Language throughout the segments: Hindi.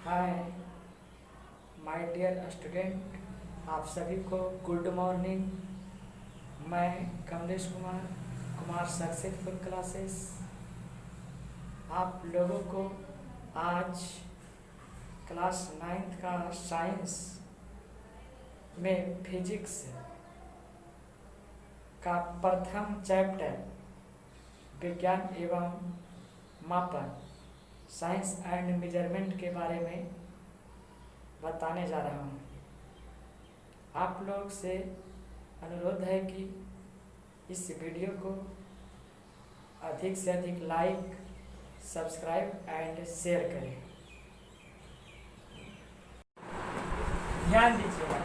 हाय माय डियर स्टूडेंट, आप सभी को गुड मॉर्निंग। मैं कमलेश कुमार सक्सेसफुल क्लासेस आप लोगों को आज क्लास 9th का साइंस में फिजिक्स का प्रथम चैप्टर विज्ञान एवं मापन साइंस एंड मेजरमेंट के बारे में बताने जा रहा हूँ। आप लोग से अनुरोध है कि इस वीडियो को अधिक से अधिक लाइक, सब्सक्राइब एंड शेयर करें। ध्यान दीजिएगा।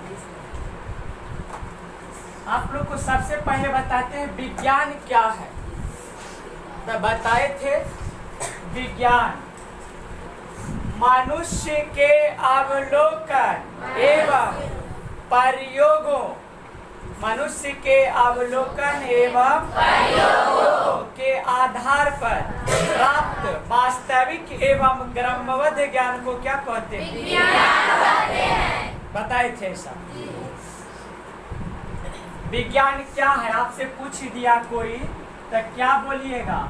आप लोग को सबसे पहले बताते हैं विज्ञान क्या है। तो बताए थे विज्ञान मनुष्य के अवलोकन एवं प्रयोगों के आधार पर प्राप्त वास्तविक एवं क्रमबद्ध ज्ञान को क्या कहते हैं? बताए थे ऐसा। विज्ञान क्या है आपसे पूछ दिया कोई तो क्या बोलिएगा?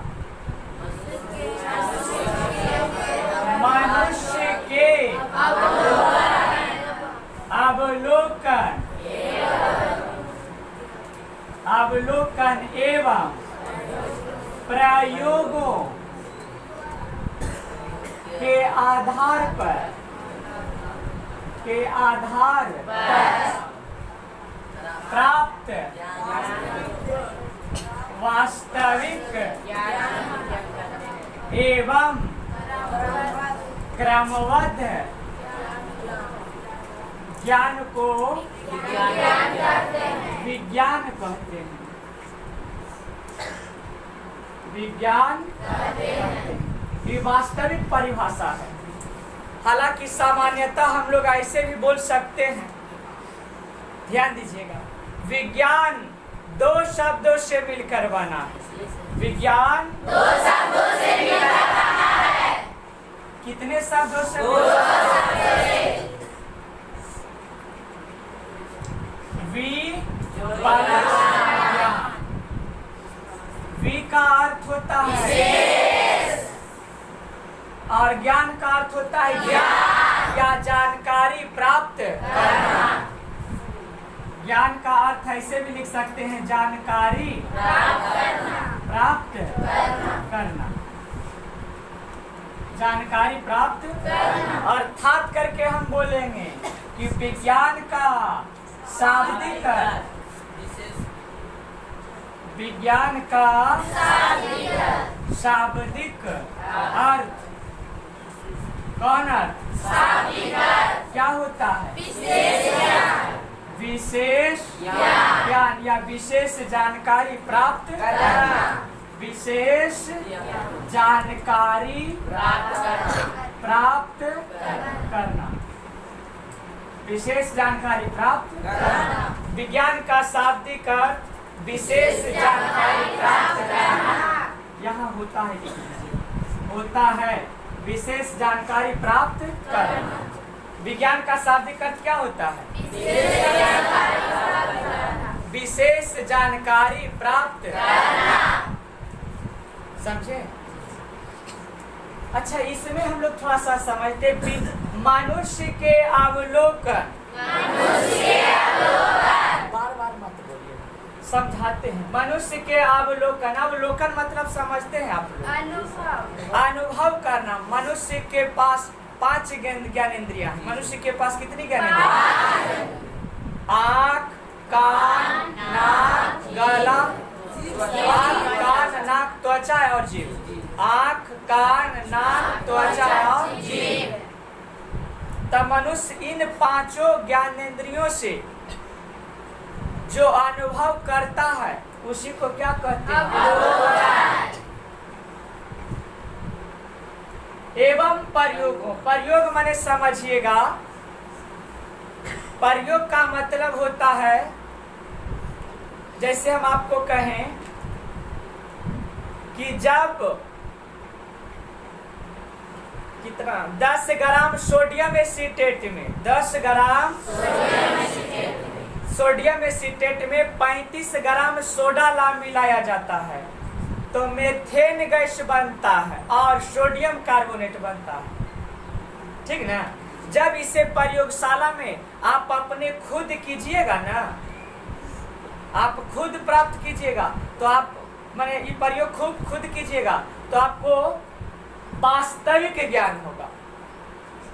मनुष्य के अवलोकन एवं प्रयोगों के आधार पर प्राप्त वास्तविक एवं क्रमबद्ध ज्ञान को विज्ञान कहते हैं। विज्ञान ये वास्तविक परिभाषा है। हालांकि सामान्यतः हम लोग ऐसे भी बोल सकते हैं। ध्यान दीजिएगा, विज्ञान दो शब्दों से मिलकर बना है। विज्ञान दो शब्दों से मिलकर बना है। कितने शब्दों से? दो शब्दों से। वी का अर्थ होता है और ज्ञान का अर्थ होता है ज्ञान या जानकारी प्राप्त करना। ज्ञान का अर्थ ऐसे भी लिख सकते हैं जानकारी प्राप्त करना। जानकारी प्राप्त अर्थात करके हम बोलेंगे कि विज्ञान का शाब्दिक अर्थ कौन अर्थ? क्या होता है? विशेष ज्ञान या विशेष जानकारी प्राप्त करना। विशेष जानकारी प्राप्त करना। विशेष जानकारी प्राप्त करना। विज्ञान का शाब्दिक अर्थ विशेष जानकारी प्राप्त करना। यहाँ होता है विशेष जानकारी प्राप्त करना। विज्ञान का शाब्दिक अर्थ क्या होता है? विशेष जानकारी प्राप्त करना। समझे? अच्छा, इसमें हम लोग थोड़ा सा समझते। मनुष्य के अवलोकन, बार मत बोलिए, समझाते हैं। मनुष्य के अवलोकन मतलब समझते हैं आप लोग? अनुभव करना। मनुष्य के पास 5 ज्ञानेंद्रियां हैं। मनुष्य के पास कितनी ज्ञानेंद्रियां? आँख, कान, नाक, गला, आँख, कान, नाक, त्वचा और जीभ। आँख, कान, नाक, त्वचा और जीभ। तब मनुष्य इन 5 ज्ञानेंद्रियों से जो अनुभव करता है उसी को क्या कहते हैं? एवं प्रयोग माने समझिएगा। प्रयोग का मतलब होता है, जैसे हम आपको कहें कि कितना 10 ग्राम सोडियम एसीटेट में 10 ग्राम सोडियम एसीटेट में 35 ग्राम सोडा ला मिलाया जाता है तो मेथेन गैस बनता है और सोडियम कार्बोनेट बनता है। ठीक ना। जब इसे प्रयोगशाला में आप अपने खुद कीजिएगा ना, आप खुद प्राप्त कीजिएगा तो आप माने ये प्रयोग खुद कीजिएगा तो आपको वास्तविक ज्ञान होगा।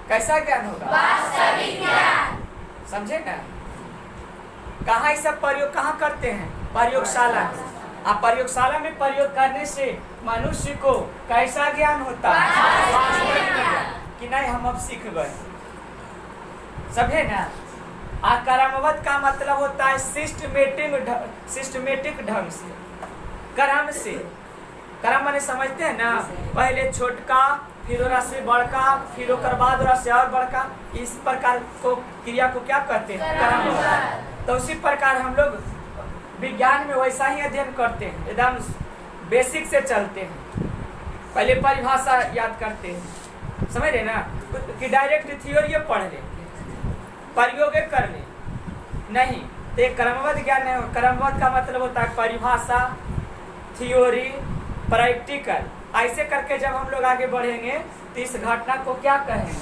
कैसा ज्ञान होगा? वास्तविक ज्ञान। समझे ना। कहाँ ये सब प्रयोग कहाँ करते हैं? प्रयोगशाला में। आप प्रयोगशाला में प्रयोग करने से मनुष्य को कैसा ज्ञान होता है? वास्तविक ज्ञान कि नहीं हम अब सीख गए। समझे ना। क्रमबद्ध का मतलब होता है सिस्टमेटिक ढंग से, क्रम से। क्रम माने समझते हैं ना, पहले छोटका फिर ओरा से बड़का फिर ओकर बाद ओरा से और बड़का, इस प्रकार को क्रिया को क्या कहते हैं? क्रम। तो उसी प्रकार हम लोग विज्ञान में वैसा ही अध्ययन करते हैं, एकदम बेसिक से चलते हैं। पहले परिभाषा याद करते हैं, समझ रहे ना, कि डायरेक्ट थ्योरी पढ़ ले प्रयोग कर ले नहीं। तो एक क्रमबद्ध ज्ञान है। क्रमबद्ध का मतलब होता है परिभाषा, थ्योरी, प्रैक्टिकल। ऐसे करके जब हम लोग आगे बढ़ेंगे तो इस घटना को क्या कहेंगे?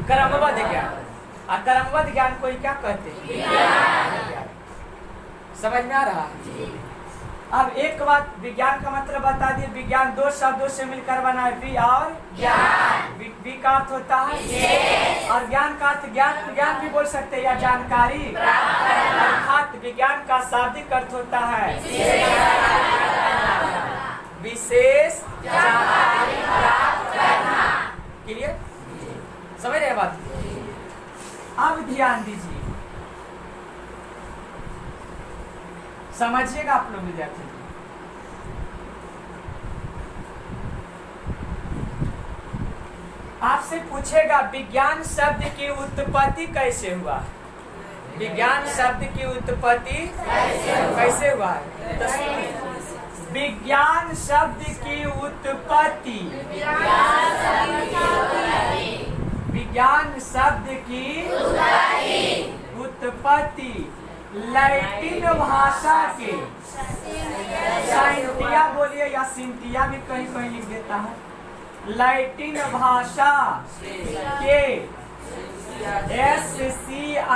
क्रमबद्ध ज्ञान। और क्रमबद्ध ज्ञान को ही क्या कहते हैं? समझ में आ रहा है? अब एक बात विज्ञान का मतलब बता दिए। विज्ञान दो शब्दों से मिलकर बना है, वि और ज्ञान। वि का अर्थ होता है और ज्ञान का अर्थ ज्ञान भी बोल सकते हैं या जानकारी। अर्थात विज्ञान का शाब्दिक अर्थ होता है विशेष जानकारी प्राप्त करना। क्लियर? समझ रहे बात? अब ध्यान दीजिए, समझिएगा आप लोग विद्यार्थी। आपसे पूछेगा विज्ञान शब्द की उत्पत्ति कैसे हुआ? विज्ञान शब्द की उत्पत्ति कैसे हुआ है? विज्ञान शब्द की उत्पत्ति, विज्ञान शब्द की उत्पत्ति लैटिन भाषा के, साइंटिया बोलिए या सिंटिया भी कहीं कहीं लिख देता है, लैटिन भाषा के SCIENTIA,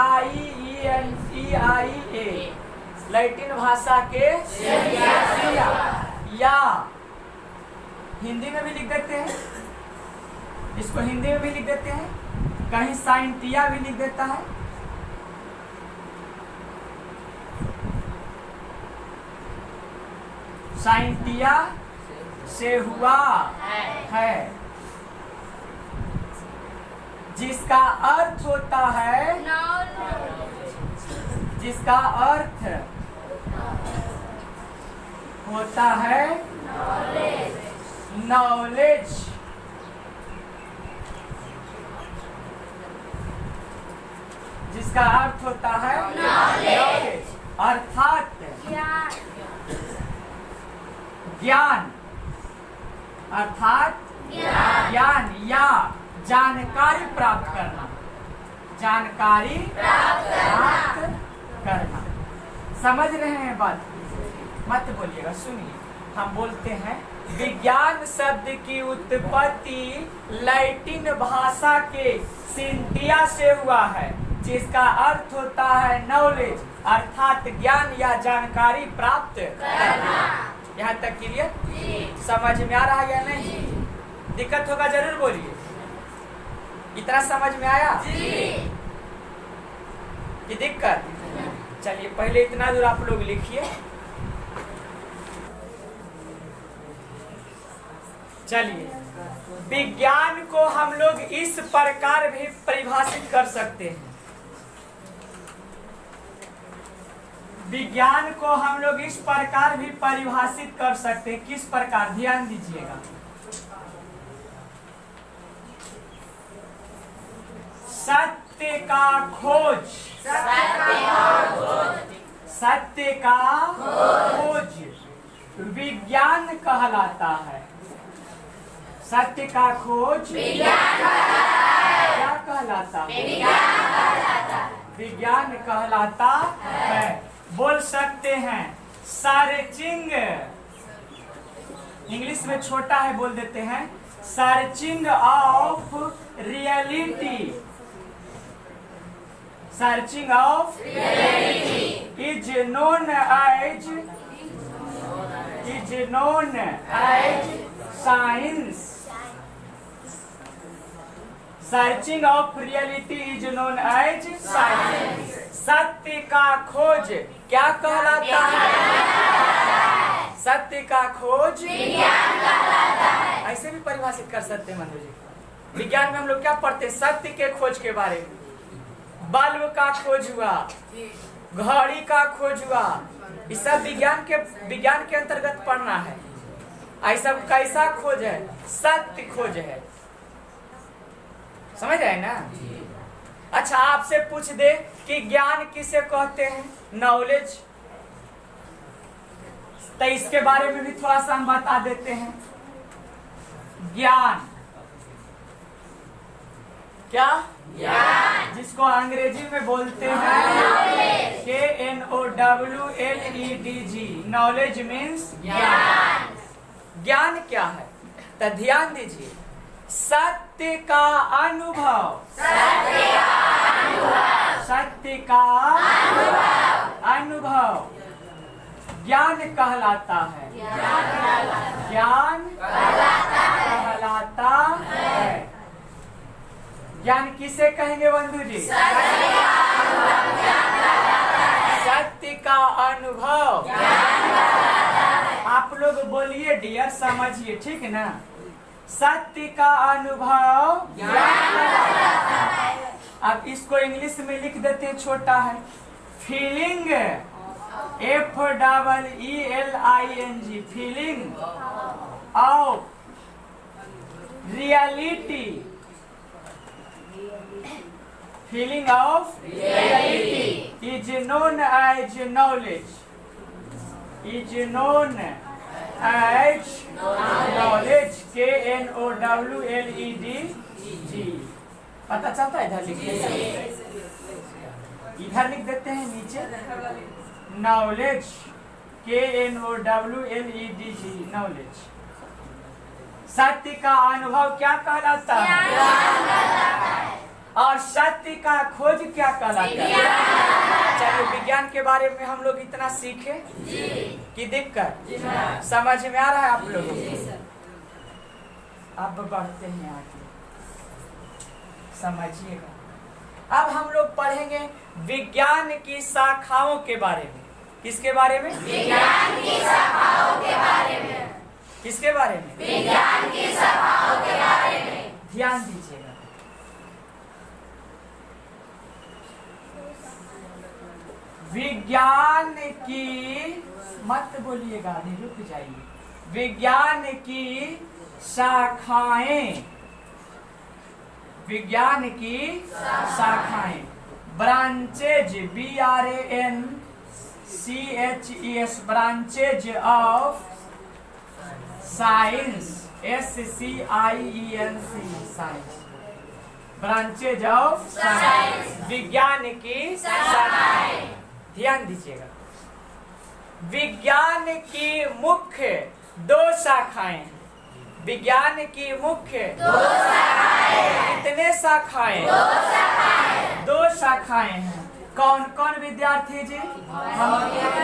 लैटिन भाषा के या हिंदी में भी लिख देते हैं, इसको हिंदी में भी लिख देते हैं, कहीं साइंटिया भी लिख देता है। साइंटिया से हुआ है, जिसका अर्थ होता है, जिसका अर्थ होता है नॉलेज। जिसका अर्थ होता है नॉलेज, अर्थात ज्ञान, अर्थात ज्ञान या जानकारी प्राप्त करना, जानकारी प्राप्त करना। समझ रहे हैं बात? मत बोलिएगा, सुनिए। हम बोलते हैं विज्ञान शब्द की उत्पत्ति लैटिन भाषा के सिंटिया से हुआ है, जिसका अर्थ होता है नॉलेज, अर्थात ज्ञान या जानकारी प्राप्त करना। यहाँ तक क्लियर? समझ में आ रहा है या नहीं? दिक्कत होगा जरूर बोलिए। इतना समझ में आया कि दिक्कत? चलिए पहले इतना दूर आप लोग लिखिए। चलिए, विज्ञान को हम लोग इस प्रकार भी परिभाषित कर सकते हैं। विज्ञान को हम लोग इस प्रकार भी परिभाषित कर सकते हैं। किस प्रकार? ध्यान दीजिएगा। सत्य का खोज, सत्य का खोज विज्ञान कहलाता है। सत्य का खोज क्या कहलाता है? विज्ञान कहलाता है। बोल सकते हैं सर्चिंग, इंग्लिश में छोटा है बोल देते हैं, searching of reality, searching of reality is known as science. Searching of reality is known as science. सत्य का खोज क्या कहलाता है? सत्य का खोज विज्ञान कहलाता है। ऐसे भी परिभाषित कर सकते हैं मनु जी। विज्ञान में हम लोग क्या पढ़ते हैं? सत्य के खोज के बारे में। बल्ब का खोज हुआ, घड़ी का खोज हुआ, ये सब विज्ञान के अंतर्गत पढ़ना है। ऐसा कैसा खोज है? सत्य खोज है। समझ रहे हैं ना? अच्छा, आपसे पूछ दे कि ज्ञान किसे कहते हैं? नॉलेज। तो इसके बारे में भी थोड़ा सा हम बता देते हैं। ज्ञान क्या? ज्ञान, जिसको अंग्रेजी में बोलते हैं KNOWLEDG, नॉलेज मीन्स ज्ञान। ज्ञान क्या है? तो ध्यान दीजिए, सत्य का अनुभव, सत्य का अनुभव ज्ञान कहलाता है। ज्ञान कहलाता है। ज्ञान किसे कहेंगे बंधु जी? सत्य का अनुभव। आप लोग बोलिए डियर, समझिए, ठीक है ना? सत्य का अनुभव अब इसको इंग्लिश में लिख देते हैं, छोटा है। Feeling, FEELING, feeling of reality, feeling of reality is known as knowledge, is known as knowledge, KNOWLEDG। पता चलता है? इधर लिखिए, इधर लिख देते हैं नीचे, नॉलेज, KNOWLEDG, नॉलेज। सत्य का अनुभव क्या कहलाता है? और सत्य का खोज क्या कहलाता है? चलिए, विज्ञान के बारे में हम लोग इतना सीखे कि दिक्कत समझ में आ रहा है आप लोगों को? अब बढ़ते हैं आगे, समझिएगा। अब हम लोग पढ़ेंगे विज्ञान की शाखाओं के बारे में। किसके बारे में? विज्ञान की शाखाओं के बारे में। किसके बारे में? विज्ञान की शाखाओं के बारे में। ध्यान दीजिएगा, विज्ञान की, मत बोलिएगा, नहीं, रुक जाइए। विज्ञान की शाखाएं, विज्ञान की शाखाएं, branches, BRANCHES, branches of science, SCIENC, science, branches of science, विज्ञान की शाखाएं। ध्यान दीजिएगा, विज्ञान की मुख्य 2 शाखाएं हैं। विज्ञान की मुख्य 2 शाखाएं। कितने शाखाएं? 2 शाखाएं हैं। कौन कौन विद्यार्थी जी? हम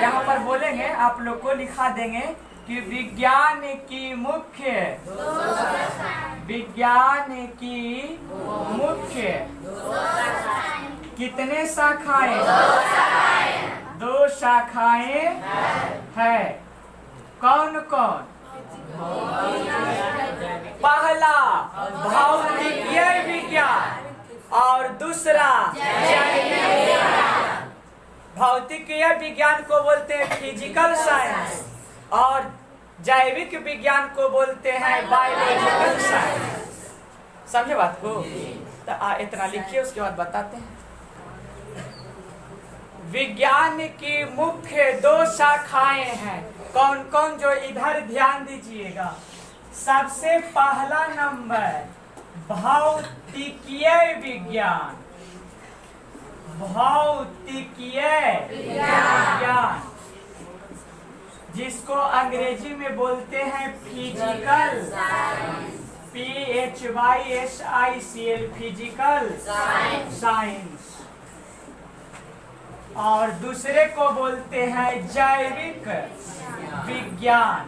यहाँ पर बोलेंगे, आप लोग को लिखा देंगे कि विज्ञान की मुख्य, विज्ञान की मुख्य कितने शाखाएं? 2 शाखाएं है। कौन कौन? पहला भौतिकीय विज्ञान और दूसरा जैविक विज्ञान। भौतिकीय विज्ञान को बोलते हैं फिजिकल साइंस और जैविक विज्ञान को बोलते हैं बायोलॉजिकल साइंस। समझे बात को? तो इतना लिखिए, उसके बाद बताते हैं। विज्ञान की मुख्य 2 शाखाएं हैं। कौन कौन? जो इधर ध्यान दीजिएगा, सबसे पहला नंबर भौतिकीय विज्ञान। भौतिकीय विज्ञान जिसको अंग्रेजी में बोलते हैं फिजिकल, PHYSICL, फिजिकल साइंस। और दूसरे को बोलते हैं जैविक विज्ञान।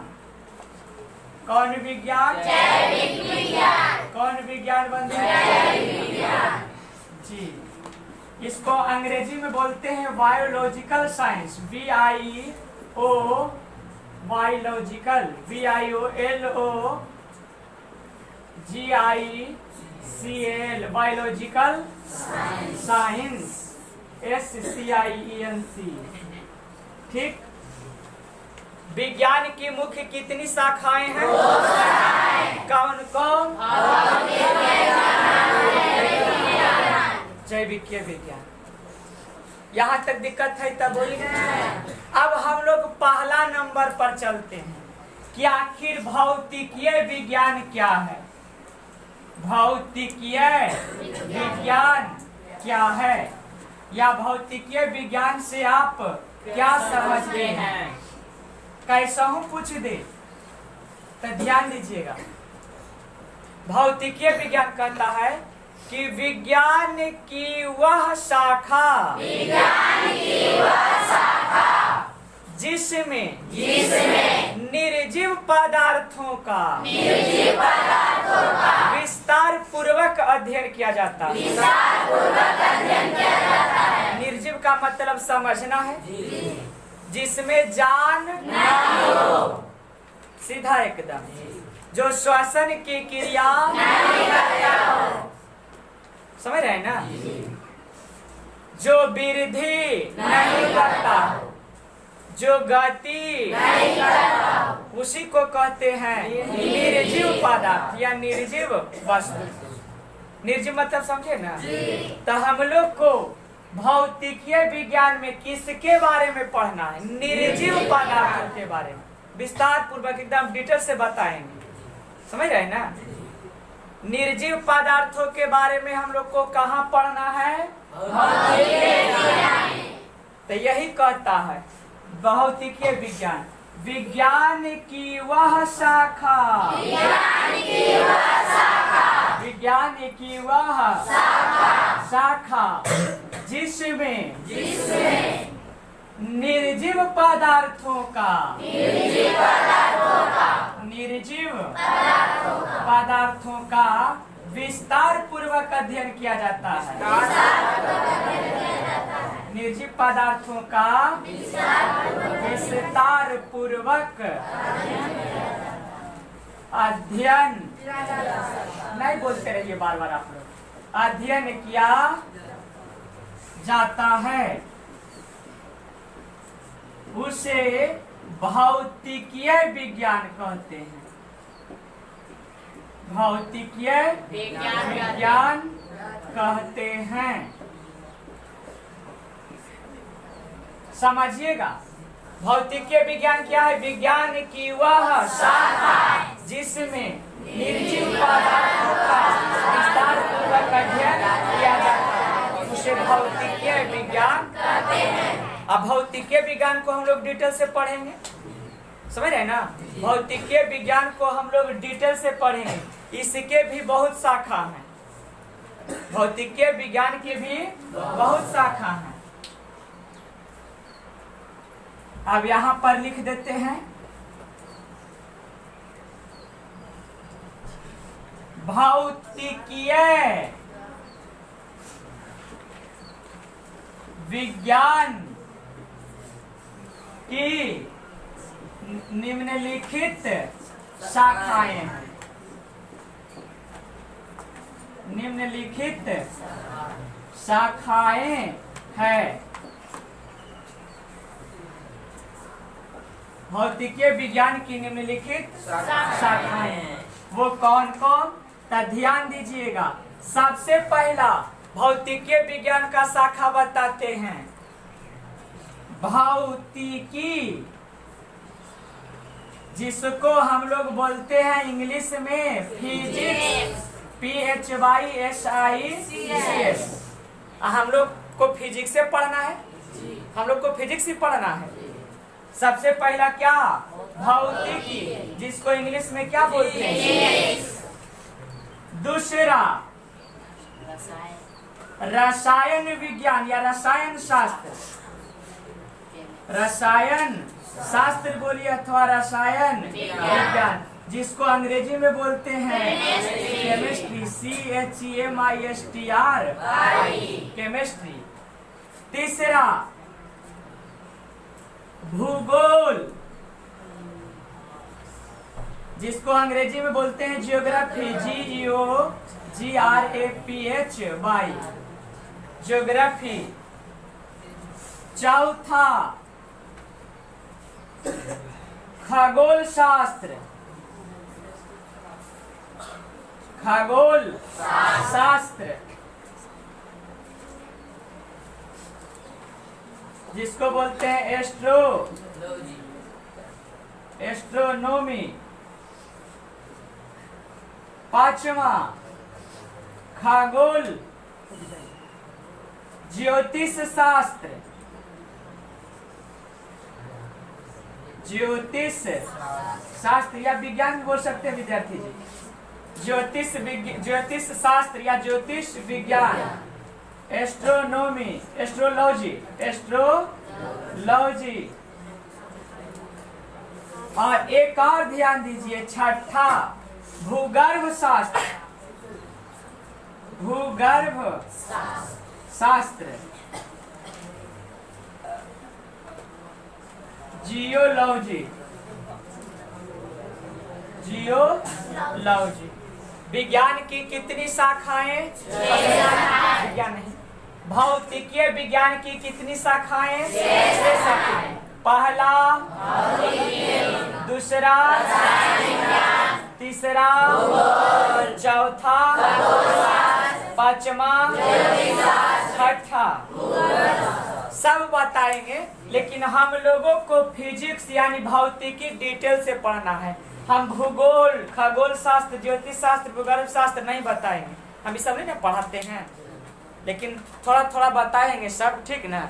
कौन विज्ञान? जैविक विज्ञान। कौन विज्ञान बंधु? जैविक विज्ञान जी। इसको अंग्रेजी में बोलते हैं biological science, BIO biological, BIOLOGICL biological science, SCIENC। ठीक। विज्ञान की मुख्य कितनी शाखाएं हैं? कौन कौन? जैविक विज्ञान। यहाँ तक दिक्कत है तब बोलिए। अब हम लोग पहला नंबर पर चलते हैं कि आखिर भौतिकीय विज्ञान क्या है। भौतिकीय विज्ञान क्या है, या भौतिकीय विज्ञान से आप क्या समझते हैं? कैसा हूं पूछ दे तो ध्यान दीजिएगा। भौतिकीय विज्ञान कहता है कि विज्ञान की वह शाखा जिसमें निर्जीव पदार्थों का विस्तार पूर्वक अध्ययन किया जाता है। निर्जीव का मतलब समझना है, जिसमें जान न हो, सीधा एकदम, जो श्वसन की क्रिया नहीं करता हो, समझ रहे हैं ना, जो वृद्धि नहीं करता, जो गति नहीं करता, उसी को कहते हैं निर्जीव पदार्थ या निर्जीव वस्तु। निर्जीव मतलब समझे ना। तो हम लोग को भौतिकीय विज्ञान में किसके बारे में पढ़ना है? निर्जीव पदार्थों के बारे में विस्तार पूर्वक एकदम डिटेल से बताएंगे, समझ रहे हैं ना। निर्जीव पदार्थों के बारे में हम लोग को कहाँ पढ़ना है? तो यही कहता है भौतिकीय विज्ञान, विज्ञान की वह शाखा, विज्ञान की वह शाखा जिसमें निर्जीव पदार्थों का विस्तार पूर्वक अध्ययन किया जाता है। निर्जीव पदार्थों का विस्तार पूर्वक अध्ययन, नहीं बोलते रहिए बार बार आप लोग, अध्ययन किया जाता है, उसे भौतिकीय विज्ञान कहते हैं। भौतिकीय विज्ञान कहते हैं। समझिएगा, भौतिकीय विज्ञान क्या है? विज्ञान की वह शाखा जिसमें निर्जीव पदार्थों का विस्तार पूर्वक अध्ययन किया जाता है, उसे भौतिकीय विज्ञान कहते हैं। अब भौतिकीय विज्ञान को हम लोग डिटेल से पढ़ेंगे, समझ रहे हैं ना। भौतिकीय विज्ञान को हम लोग डिटेल से पढ़ेंगे, इसके भी बहुत शाखा हैं। भौतिकीय विज्ञान की भी बहुत शाखा हैं। अब यहाँ पर लिख देते हैं, भौतिकीय विज्ञान की निम्नलिखित शाखाएं हैं। निम्नलिखित शाखाएं हैं। भौतिकीय विज्ञान की निम्नलिखित शाखाएं हैं। वो कौन कौन? तो ध्यान दीजिएगा। सबसे पहला भौतिकीय विज्ञान का शाखा बताते हैं, भौतिकी जिसको हम लोग बोलते हैं इंग्लिश में फिजिक्स, PHYSICS। हम लोग को फिजिक्स से पढ़ना है, हम लोग को फिजिक्स ही पढ़ना है। सबसे पहला क्या? भौतिकी, जिसको इंग्लिश में क्या बोलते हैं? दूसरा रसायन विज्ञान या रसायन शास्त्र, रसायन शास्त्र बोलिए अथवा रसायन विज्ञान, जिसको अंग्रेजी में बोलते हैं केमिस्ट्री, CHEMISTRY, केमिस्ट्री। तीसरा भूगोल, जिसको अंग्रेजी में बोलते हैं जियोग्राफी, GEOGRAPHY, ज्योग्राफी। चौथा खगोल शास्त्र, खगोल शास्त्र, जिसको बोलते हैं एस्ट्रोनॉमी। पांचवा खगोल ज्योतिष शास्त्र, ज्योतिष शास्त्र या विज्ञान भी बोल सकते हैं विद्यार्थी जी। ज्योतिष शास्त्र या ज्योतिष विज्ञान, एस्ट्रोनॉमी, एस्ट्रोलॉजी। और एक और ध्यान दीजिए, छठा भूगर्भ शास्त्र, भूगर्भ शास्त्र, जियोलॉजी, जियोलॉजी। विज्ञान की कितनी शाखाएं? विज्ञान नहीं, भौतिकीय विज्ञान की कितनी शाखाएं? 6 शाखाएं। पहला, दूसरा, तीसरा, चौथा, पांचवा, छठा, सब बताएंगे। लेकिन हम लोगों को फिजिक्स यानी भौतिकी डिटेल से पढ़ना है। हम भूगोल, खगोल शास्त्र, ज्योतिष शास्त्र, भूगर्भ शास्त्र नहीं बताएंगे। हम ये सब नहीं ना पढ़ाते हैं, लेकिन थोड़ा थोड़ा बताएंगे सब, ठीक ना।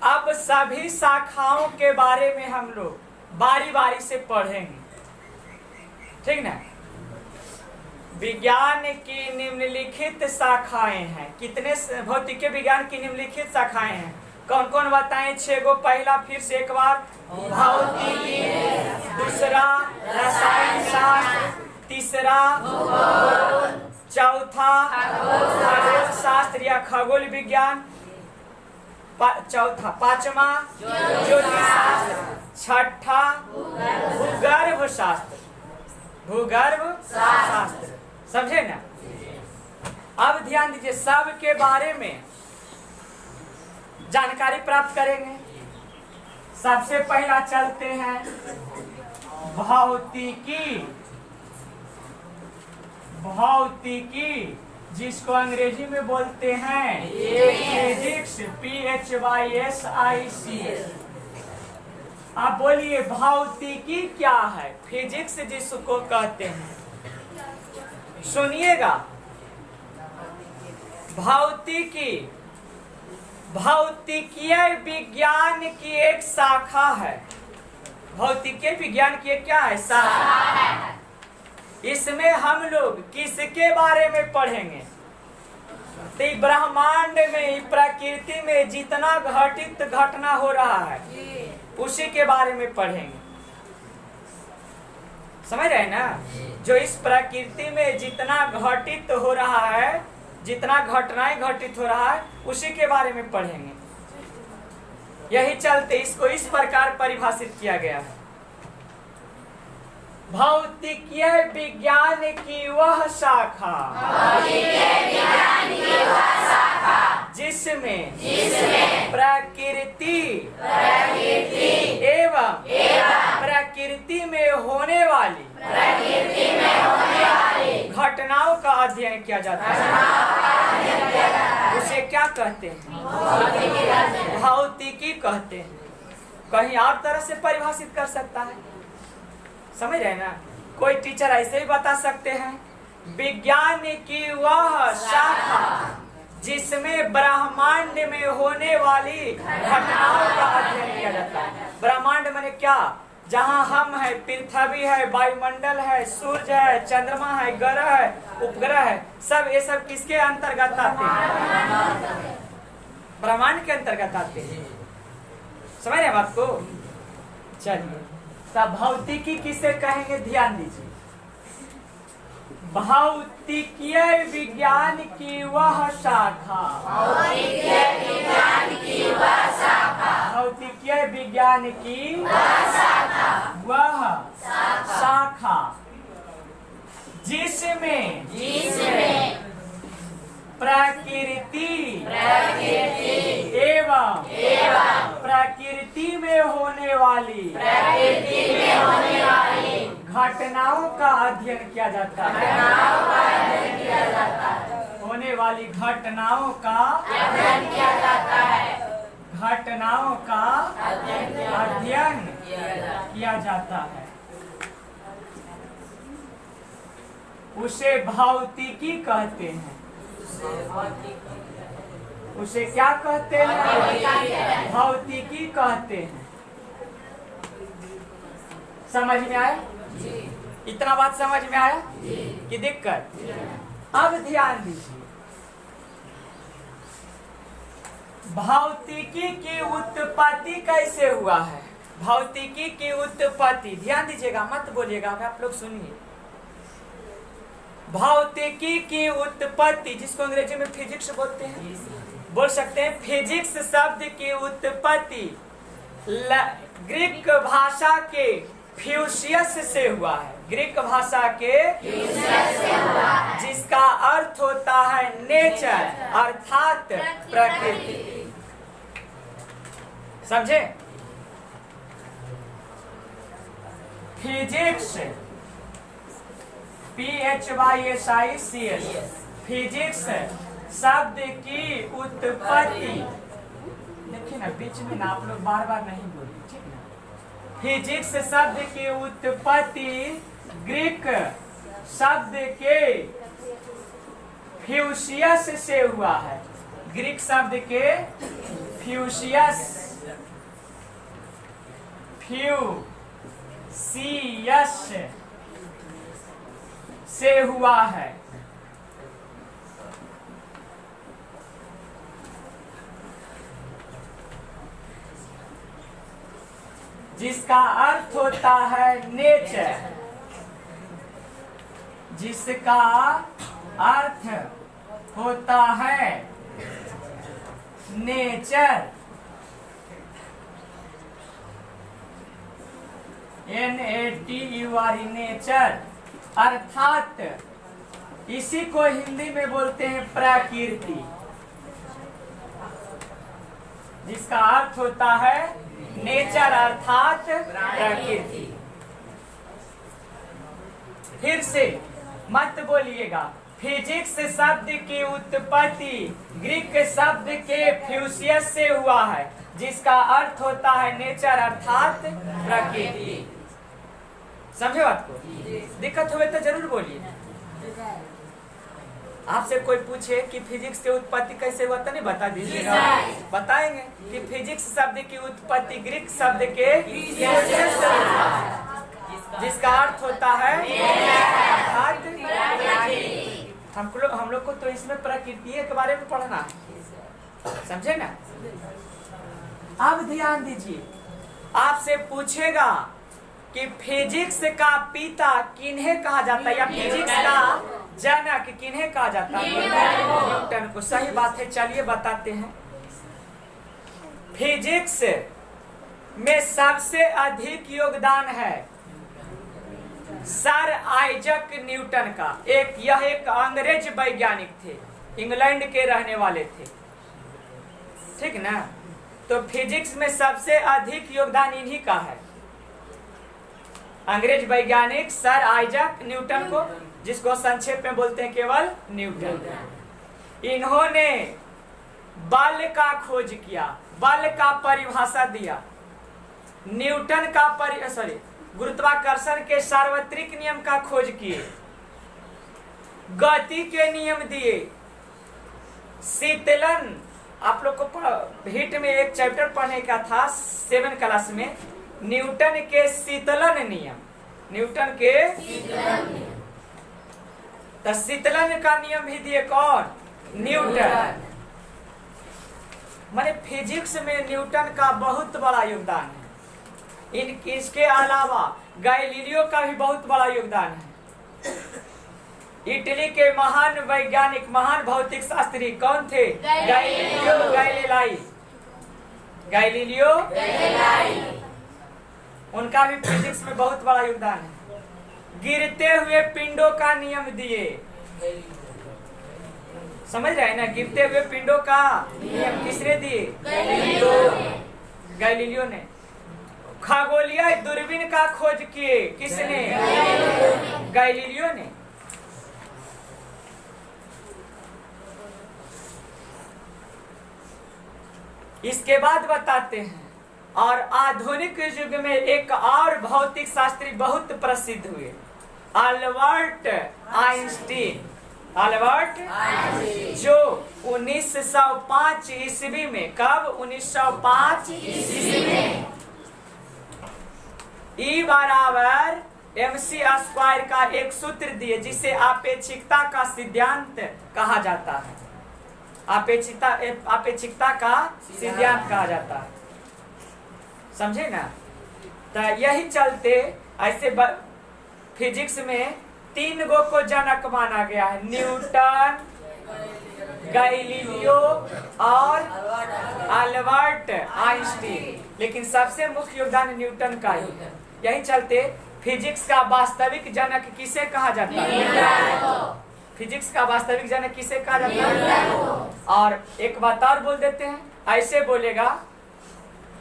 अब सभी शाखाओं के बारे में हम लोग बारी बारी से पढ़ेंगे, ठीक ना। विज्ञान की निम्नलिखित शाखाएं हैं। कितने भौतिकी विज्ञान की निम्नलिखित शाखाएं हैं? कौन कौन बताएं? 6 गो। पहला फिर से एक बार, भौतिकी, दूसरा रसायन शास्त्र, तीसरा चौथा खगोल शास्त्र या खगोल विज्ञान, चौथा पांचवा ज्योतिष शास्त्र, छठा भूगर्भ शास्त्र, भूगर्भ शास्त्र। समझे ना। अब ध्यान दीजिए, सब के बारे में जानकारी प्राप्त करेंगे। सबसे पहला चलते हैं भौतिकी, भौतिकी जिसको अंग्रेजी में बोलते हैं फिजिक्स, PHYSICS। आप बोलिए भौतिकी क्या है? फिजिक्स जिसको कहते हैं, सुनिएगा। भौतिकी भौतिकीय विज्ञान की एक शाखा है। भौतिकीय विज्ञान की एक क्या है? शाखा है। इसमें हम लोग किसके बारे में पढ़ेंगे? तो ब्रह्मांड में, प्रकृति में जितना घटित घटना हो रहा है उसी के बारे में पढ़ेंगे। समझ रहे हैं ना। जो इस प्रकृति में जितना घटित हो रहा है, जितना घटनाएं घटित हो रहा है, उसी के बारे में पढ़ेंगे। यही चलते इसको इस प्रकार परिभाषित किया गया है। भौतिकीय विज्ञान की वह शाखा जिसमें प्रकृति एवं प्रकृति में होने वाली घटनाओं का अध्ययन किया जाता है। उसे क्या कहते हैं? भौतिकी कहते हैं। कहीं और तरह से परिभाषित कर सकता है। समझ रहे ना? कोई टीचर ऐसे ही बता सकते हैं, विज्ञान की वह शाखा जिसमें ब्रह्मांड में होने वाली घटनाओं का अध्ययन किया जाता है। ब्रह्मांड माने क्या? जहाँ हम है, पृथ्वी है, वायुमंडल है, सूर्य है, चंद्रमा है, ग्रह है, उपग्रह है, सब ये सब किसके अंतर्गत आते हैं? ब्रह्मांड के अंतर्गत आते हैं। समझ रहे बात को? चलिए, तब भौतिकी किसे कहेंगे? ध्यान दीजिए, भौतिकीय विज्ञान की वह शाखा, भौतिकीय विज्ञान की वह शाखा जिसमें प्रकृति एवं प्रकृति में होने वाली घटनाओं का अध्ययन किया जाता है। होने वाली घटनाओं का अध्ययन किया जाता है। उसे भौतिकी कहते हैं। उसे क्या कहते हैं? भौतिकी कहते हैं। समझ में आया? इतना बात समझ में आया कि दिक्कत? अब ध्यान दीजिए, भौतिकी की उत्पत्ति कैसे हुआ है? भौतिकी की उत्पत्ति, ध्यान दीजिएगा, मत बोलिएगा, आप लोग सुनिए। भौतिकी की उत्पत्ति, जिसको अंग्रेजी में फिजिक्स बोलते हैं, बोल सकते हैं फिजिक्स शब्द की उत्पत्ति ग्रीक भाषा के फ्यूसियस से हुआ है। ग्रीक भाषा के जिसका अर्थ होता है नेचर, अर्थात प्रकृति। समझे? फिजिक्स, PHYSICS, फिजिक्स शब्द की उत्पत्ति, देखिए ना बीच में ना आप लोग बार बार नहीं बोलिए, ठीक ना? फिजिक्स शब्द की उत्पत्ति ग्रीक शब्द के फ्यूसियस से हुआ है। ग्रीक शब्द के फ्यूसियस से हुआ है। जिसका अर्थ होता है नेचर, जिसका अर्थ होता है नेचर, NATURE, नेचर, अर्थात इसी को हिंदी में बोलते हैं प्रकृति, जिसका अर्थ होता है नेचर अर्थात प्रकृति। फिर से मत बोलिएगा, फिजिक्स शब्द की उत्पत्ति ग्रीक शब्द के फ्यूसियस से हुआ है, जिसका अर्थ होता है नेचर अर्थात प्रकृति। समझे बात को? दिक्कत हुए तो जरूर बोलिए। आपसे कोई पूछे कि फिजिक्स की उत्पत्ति कैसे हुआ तो नहीं बता दीजिएगा? बताएंगे कि फिजिक्स शब्द की उत्पत्ति ग्रीक शब्द के जिसका अर्थ होता है अर्थात हम लोग को तो इसमें प्रकृति के बारे में पढ़ना है, समझे ना? अब ध्यान दीजिए, आपसे पूछेगा कि फिजिक्स का पिता किन्हें कहा जाता है, या फिजिक्स का जनक किन्हें कहा जाता है? न्यूटन को। सही बात है, चलिए बताते हैं। फिजिक्स में सबसे अधिक योगदान है सर आइजक न्यूटन का। यह एक अंग्रेज वैज्ञानिक थे, इंग्लैंड के रहने वाले थे, ठीक ना? तो फिजिक्स में सबसे अधिक योगदान इन्हीं का है, अंग्रेज वैज्ञानिक सर आइजक न्यूटन को, जिसको संक्षेप में बोलते हैं केवल न्यूटन। इन्होंने बल का खोज किया, बल का परिभाषा दिया। न्यूटन का गुरुत्वाकर्षण के सार्वत्रिक नियम का खोज किए, गति के नियम दिए, शीतलन, आप लोग को हिट में एक चैप्टर पढ़ने का था 7 क्लास में, न्यूटन के शीतलन नियम, न्यूटन के तो शीतलन का नियम भी दिए कौन? न्यूटन। माने फिजिक्स में न्यूटन का बहुत बड़ा योगदान है। इसके अलावा गैलीलियो का भी बहुत बड़ा योगदान है। इटली के महान वैज्ञानिक, महान भौतिक शास्त्री कौन थे? गैलीलियो गैलीलाई। गैलीलियो उनका भी फिजिक्स में बहुत बड़ा योगदान है। गिरते हुए पिंडों का नियम दिए, समझ रहे हैं ना? गिरते हुए पिंडों का नियम किसने दिए? गैलीलियो ने। खगोलीय दूरबीन का खोज किए, किसने? गैलीलियो ने। इसके बाद बताते हैं, और आधुनिक युग में एक और भौतिक शास्त्री बहुत प्रसिद्ध हुए, अल्बर्ट आइंस्टीन। अल्बर्ट जो 1905 ईस्वी में, कब? 1905 ईस्वी में E बराबर mc स्क्वायर का एक सूत्र दिए, जिसे आपेक्षिकता का सिद्धांत कहा जाता है। आपेक्षिकता का सिद्धांत कहा जाता है, समझे ना? तो यही चलते ऐसे फिजिक्स में 3 गो को जनक माना गया है, न्यूटन, गैलीलियो और अल्बर्ट आइंस्टीन, लेकिन सबसे मुख्य योगदान न्यूटन का ही। यही चलते फिजिक्स का वास्तविक जनक किसे कहा जाता है? फिजिक्स का वास्तविक जनक किसे कहा जाता है? और एक बात और बोल देते हैं, ऐसे बोलेगा,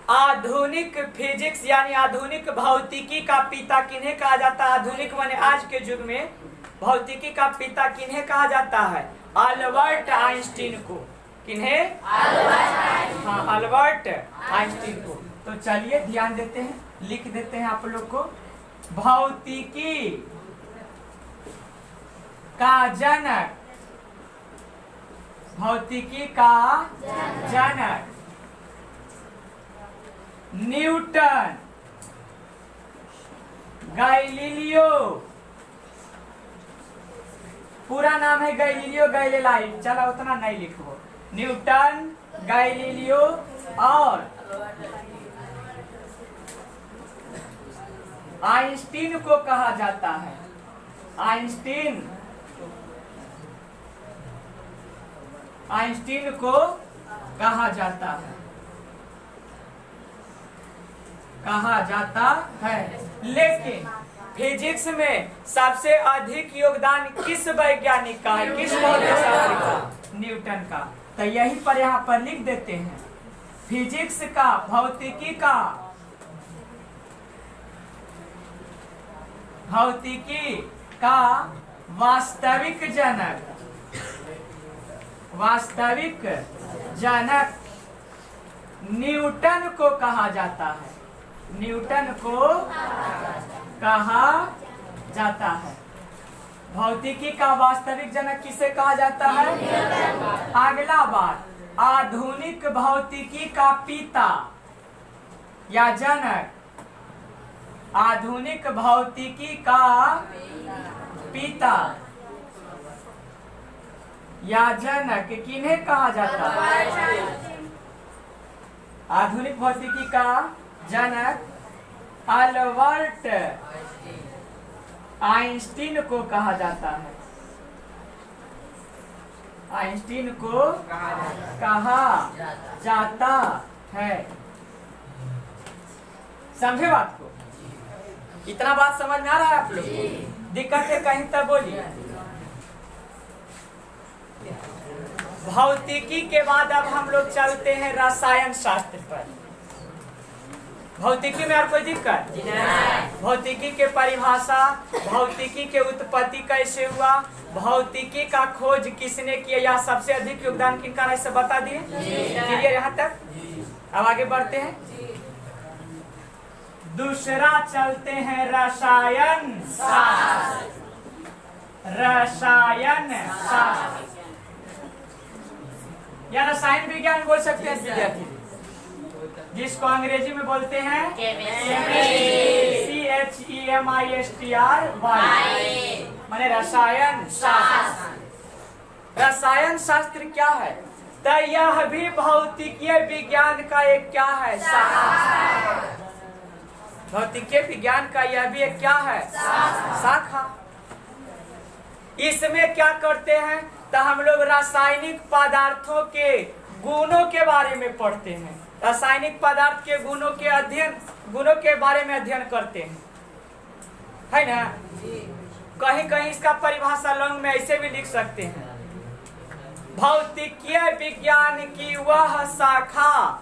आधुनिक फिजिक्स यानी आधुनिक भौतिकी का पिता किन्हें कहा जाता है? आधुनिक माने आज के युग में भौतिकी का पिता किन्हें कहा जाता है? अल्बर्ट आइंस्टीन को। किन्हें? हाँ, अल्बर्ट आइंस्टीन को। तो चलिए ध्यान देते हैं, लिख देते हैं आप लोग को। भौतिकी का जनक, भौतिकी का जनक न्यूटन, गैलीलियो, पूरा नाम है गैलीलियो गैलीलाई, चलो उतना नहीं लिखो, न्यूटन, गैलीलियो और आइंस्टीन को कहा जाता है। आइंस्टीन को कहा जाता है, कहा जाता है। लेकिन फिजिक्स में सबसे अधिक योगदान किस वैज्ञानिक का है? किस भौतिक शास्त्री का? न्यूटन का। तो यही पर यहाँ पर लिख देते हैं, फिजिक्स का, भौतिकी का, भौतिकी का वास्तविक जनक, वास्तविक जनक न्यूटन को कहा जाता है। न्यूटन को कहा जाता है। भौतिकी का वास्तविक जनक किसे कहा जाता है? अगला बात, आधुनिक भौतिकी का पिता या जनक, आधुनिक भौतिकी का पिता या जनक किन्हें कहा जाता है? आधुनिक भौतिकी का जनक अल्बर्ट आइंस्टीन को कहा जाता है। आइंस्टीन को कहा जाता है। समझे बात को? इतना बात समझ में आ रहा है आप लोग? दिक्कत है कहीं तब बोलिए। भौतिकी के बाद अब हम लोग चलते हैं रसायन शास्त्र पर। भौतिकी में और कोई दिक्कत? भौतिकी के परिभाषा, भौतिकी के उत्पत्ति कैसे हुआ, भौतिकी का खोज किसने किया, या सबसे अधिक योगदान किनका है, सब बता दिए। क्लियर यहाँ तक? अब आगे बढ़ते हैं। दूसरा चलते हैं रसायन शास्त्र। रसायन शास्त्र या रसायन विज्ञान बोल सकते हैं विद्यार्थी, जिसको अंग्रेजी में बोलते हैं CHEMISTRY, माने रसायन शास्त्र। रसायन शास्त्र क्या है? तो यह भी भौतिकीय विज्ञान का एक क्या है? शाखा। भौतिकीय विज्ञान का यह भी एक क्या है? शाखा। इसमें क्या करते हैं? तो हम लोग रासायनिक पदार्थों के गुणों के बारे में पढ़ते हैं। रासायनिक पदार्थ के गुणों के बारे में अध्ययन करते हैं, है ना। कहीं कहीं इसका परिभाषा लॉन्ग में ऐसे भी लिख सकते हैं, भौतिकीय विज्ञान की वह शाखा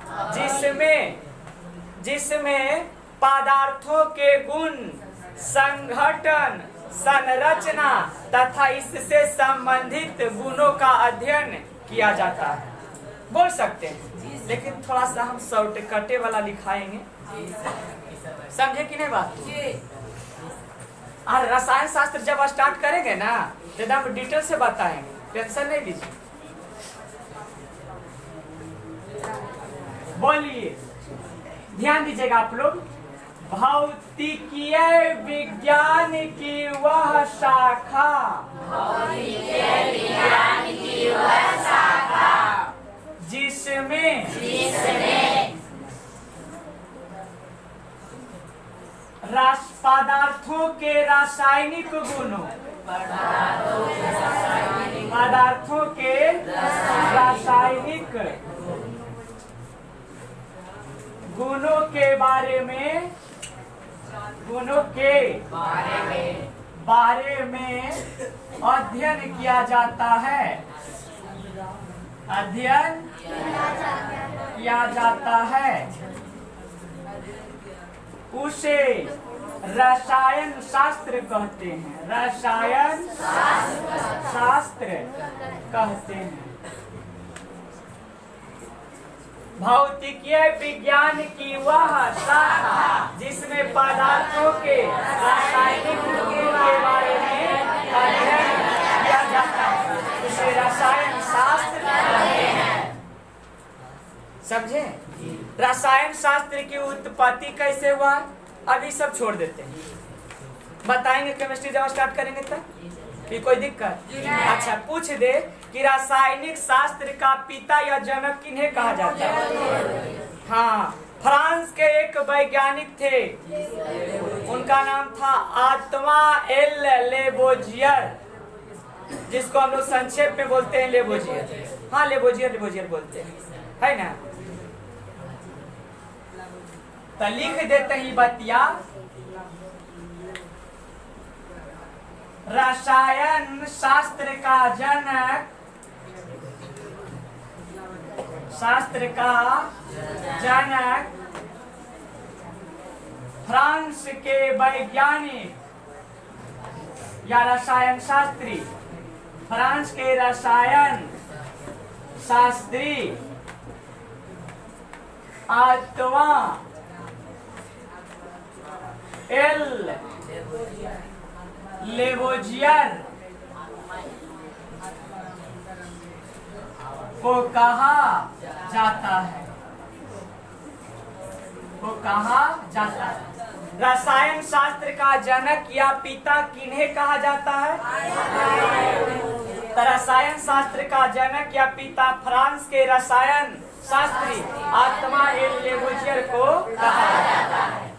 जिसमें पदार्थों के गुण, संघटन, संरचना तथा इससे संबंधित गुणों का अध्ययन किया जाता है। बोल सकते हैं, लेकिन थोड़ा सा हम शॉर्टकटे वाला लिखाएंगे, समझे कि नहीं बात? और रसायन शास्त्र जब स्टार्ट करेंगे ना तो एकदम डिटेल से बताएंगे, टेंशन नहीं लीजिए। बोलिए, ध्यान दीजिएगा आप लोग। भौतिकीय विज्ञान की वह शाखा जिसमें पदार्थों के रासायनिक गुणों, पदार्थों के रासायनिक गुणों के बारे में अध्ययन किया जाता है। अध्ययन किया जाता है, उसे रसायन शास्त्र कहते हैं। रसायन शास्त्र कहते हैं। भौतिकीय विज्ञान की वह शाखा जिसमें पदार्थों के रासायनिक गुणों के बारे में अध्ययन किया जाता है, उसे रसायन शास्त्र कहते हैं। समझे? रसायन शास्त्र की उत्पत्ति कैसे हुआ अभी सब छोड़ देते हैं, बताएंगे केमिस्ट्री जब स्टार्ट करेंगे तब। कि कोई दिक्कत? अच्छा, पूछ दे कि रासायनिक शास्त्र का पिता या जनक किन्हें कहा जाता है? हाँ, फ्रांस के एक वैज्ञानिक थे, उनका नाम था आत्मा एल लेबोजियर, जिसको हम लोग संक्षेप में बोलते हैं लेबोजियर। हाँ, लेबोजियर बोलते हैं, है ना। तो लिख देते ही बतिया, रसायन शास्त्र का जनक फ्रांस के वैज्ञानिक या रसायन शास्त्री, फ्रांस के रसायन शास्त्री आत्मा एल लेबोजियर को कहा जाता है। रसायन शास्त्र का जनक या पिता किन्हें कहा जाता है? तो रसायन शास्त्र का जनक या पिता फ्रांस के रसायन शास्त्री आत्मा एल लेबोजियर को कहा जाता है।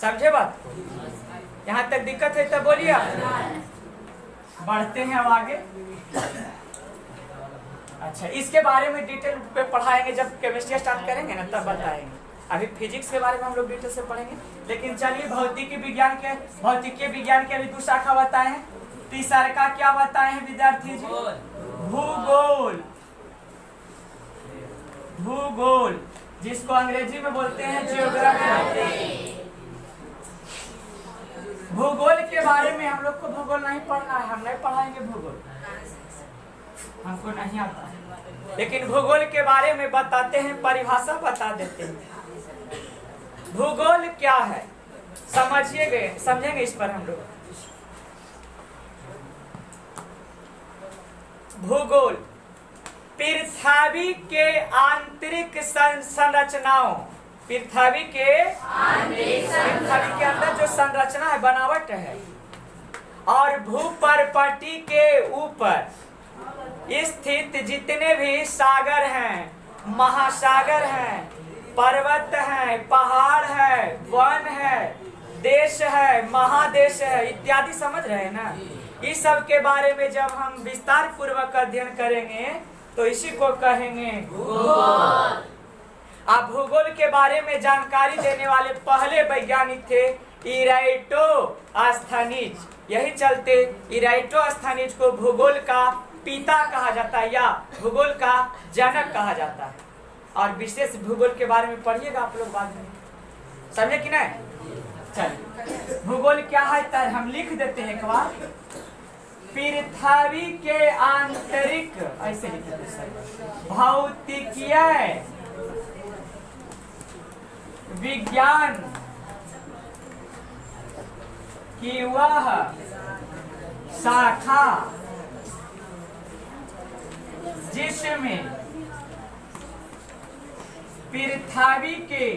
समझे बात? यहाँ तक दिक्कत है तब बोलिए। बढ़ते हैं अब आगे। अच्छा, इसके बारे में डिटेल पे पढ़ाएंगे जब केमिस्ट्री स्टार्ट करेंगे ना तब बताएंगे। अभी फिजिक्स के बारे में हम लोग डिटेल से पढ़ेंगे। लेकिन चलिए भौतिकी विज्ञान के अभी 2 शाखा बताए हैं। तीसरा का क्या बताए हैं विद्यार्थी जी? भूगोल, जिसको अंग्रेजी में बोलते हैं जियोग्राफी। भूगोल के बारे में हम लोग को भूगोल नहीं पढ़ना है, हम नहीं पढ़ाएंगे भूगोल, हमको नहीं आता है। लेकिन भूगोल के बारे में बताते हैं, परिभाषा बता देते हैं। भूगोल क्या है समझेंगे इस पर हम लोग। भूगोल पृथ्वी के आंतरिक संरचनाओं, पृथ्वी के अंदर जो संरचना है, बनावट है, और भूपर्पटी के ऊपर स्थित जितने भी सागर हैं, महासागर हैं, पर्वत हैं, पहाड़ है, वन है, देश है, महादेश है इत्यादि, समझ रहे हैं ना। इस सब के बारे में जब हम विस्तार पूर्वक अध्ययन करेंगे तो इसी को कहेंगे भूगोल। अब भूगोल के बारे में जानकारी देने वाले पहले वैज्ञानिक थे इराटोस्थनीज। यही चलते इराटोस्थनीज को भूगोल का पिता कहा जाता है या भूगोल का जनक कहा जाता है। और विशेष भूगोल के बारे में पढ़िएगा आप लोग बाद में, समझे कि नहीं। चलिए भूगोल क्या है तर हम लिख देते हैं एक बार। पृथ्वी के आंतरिक, ऐसे लिख देते हैं, भौतिकीय विज्ञान की वह शाखा जिसमें पृथ्वी के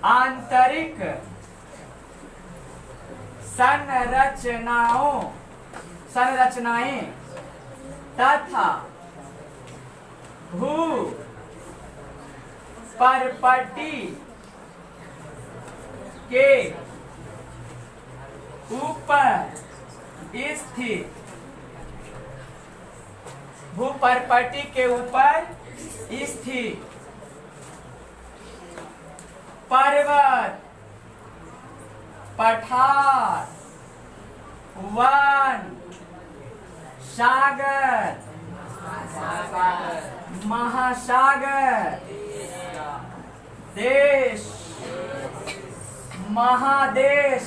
आंतरिक संरचनाएं तथा भू पर्पटी के ऊपर स्थित, भूपर्पटी के ऊपर स्थित पर्वत, पठार, वन, सागर, महासागर, देश, महादेश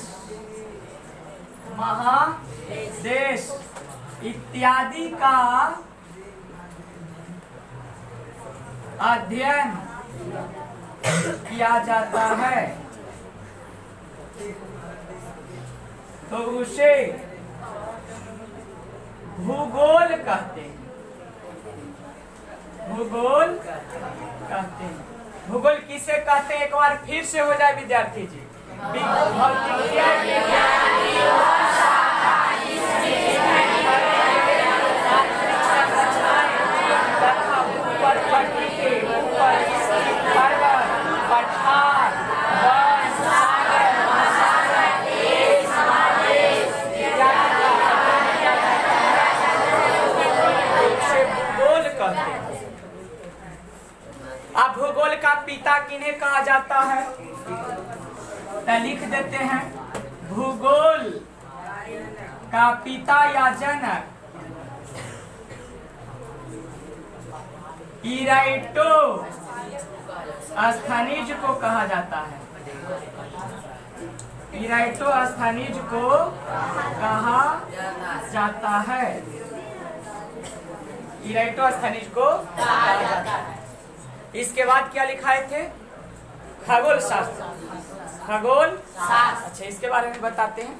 इत्यादि का अध्ययन किया जाता है तो उसे भूगोल कहते हैं। भूगोल कहते हैं। भूगोल किसे कहते हैं एक बार फिर से हो जाए विद्यार्थी जी। अब भूगोल का पिता किन्हें कहा जाता है तो लिख देते हैं। भूगोल का पिता या जनक इराटोस्थनीज को कहा जाता है। इराटोस्थनीज को कहा जाता है। इराटोस्थनीज को कहा जाता है। इसके बाद क्या लिखाए थे? खगोल शास्त्र। खगोल शास्त्र। अच्छा इसके बारे में बताते हैं।